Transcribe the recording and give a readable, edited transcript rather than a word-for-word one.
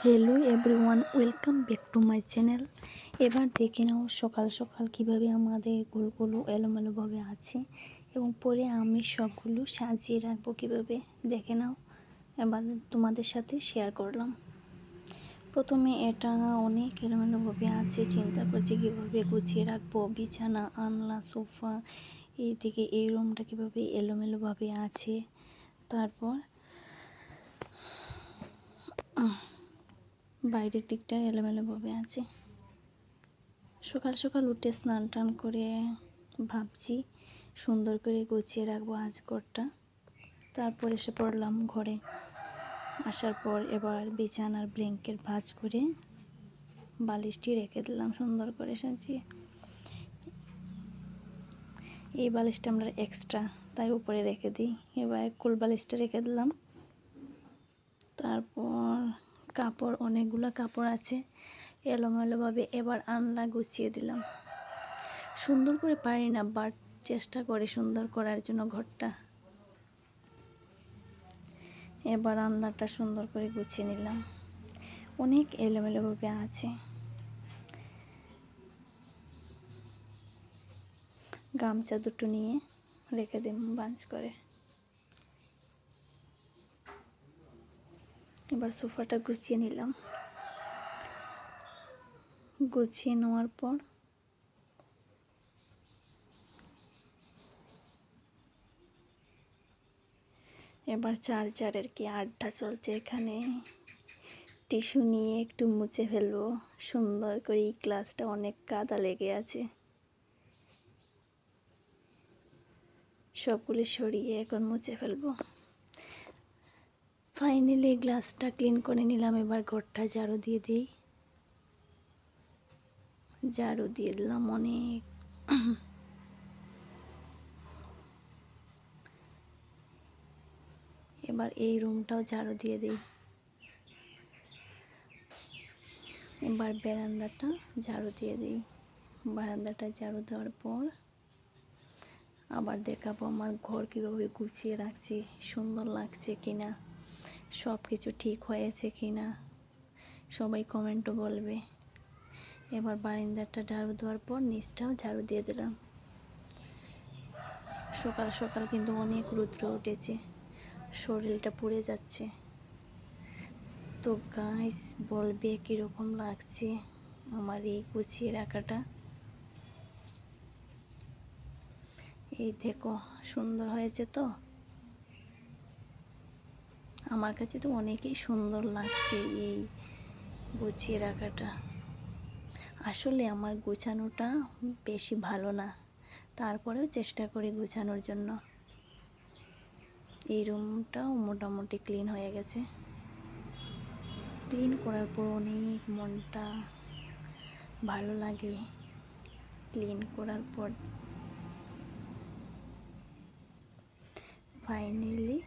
Hello everyone, welcome back to my channel. এবার দেখে নাও সকাল সকাল কিভাবে আমাদের গোলগুলো এলোমেলোভাবে আছে এবং পরে আমি সবগুলো সাজিয়ে রাখবো কীভাবে, দেখে নাও। এবার তোমাদের সাথে শেয়ার করলাম। প্রথমে এটা অনেক এলোমেলোভাবে আছে, চিন্তা করছি কীভাবে গুছিয়ে রাখবো। বিছানা, আনলা, সোফা, এইদিকে এই রুমটা কীভাবে এলোমেলোভাবে আছে। তারপর বাইরের দিকটা এলোমেলোভাবে আছে। সকাল সকাল উঠে স্নান টান করে ভাবছি সুন্দর করে গুছিয়ে রাখবো আজ ঘরটা। তারপর এসে পড়লাম ঘরে। আসার পর এবার বিছানার ব্ল্যাঙ্কেট ভাঁজ করে বালিশটি রেখে দিলাম সুন্দর করে সাজিয়ে। এই বালিশটা আমরা এক্সট্রা, তাই উপরে রেখে দিই। এবার কুল বালিশটা রেখে দিলাম। তারপর কাপড়, অনেকগুলো কাপড় আছে এলোমেলোভাবে। এবার আনলা গুছিয়ে দিলাম। সুন্দর করে পারি না, বাট চেষ্টা করি সুন্দর করার জন্য ঘরটা। এবার আনলাটা সুন্দর করে গুছিয়ে নিলাম। অনেক এলোমেলোভাবে আছে। গামছা দুটো নিয়ে রেখে দিই বাঞ্চ করে। এবার সোফাটা গুছিয়ে নিলাম। গুছিয়ে নেওয়ার পর এবার চার্জারের কি আড্ডা চলছে এখানে। টিস্যু নিয়ে একটু মুছে ফেলবো সুন্দর করে। এই গ্লাসটা অনেক কাদা লেগে আছে, সবগুলি সরিয়ে এখন মুছে ফেলবো। ফাইনালি গ্লাসটা ক্লিন করে নিলাম। এবার ঘরটা ঝাড়ু দিয়ে দিই। ঝাড়ু দিয়ে দিলাম অনেক। এবার এই রুমটাও ঝাড়ু দিয়ে দিই। এবার বারান্দাটা ঝাড়ু দিয়ে দিই। বারান্দাটা ঝাড়ু দেওয়ার পর আবার দেখাবো আমার ঘর কীভাবে গুছিয়ে রাখছি, সুন্দর লাগছে কিনা, সব কিছু ঠিক হয়েছে কিনা, সবাই কমেন্টও বলবে। এবার বারান্দাটা ঝাড়ু দেওয়ার পর নিচটাও ঝাড়ু দিয়ে দিলাম। সকাল সকাল কিন্তু অনেক রৌদ্র উঠেছে, শরীরটা পুড়ে যাচ্ছে। তো গাইস বলবে কীরকম লাগছে আমার এই গুছিয়ে রাখাটা। এই দেখো সুন্দর হয়েছে তো। আমার কাছে তো অনেকই সুন্দর লাগছে এই গুছিয়ে রাখাটা। আসলে আমার গোছানোটা বেশি ভালো না, তারপরেও চেষ্টা করি গোছানোর জন্য। এই রুমটাও মোটামুটি ক্লিন হয়ে গেছে। ক্লিন করার পর অনেক মনটা ভালো লাগে। ক্লিন করার পর ফাইনালি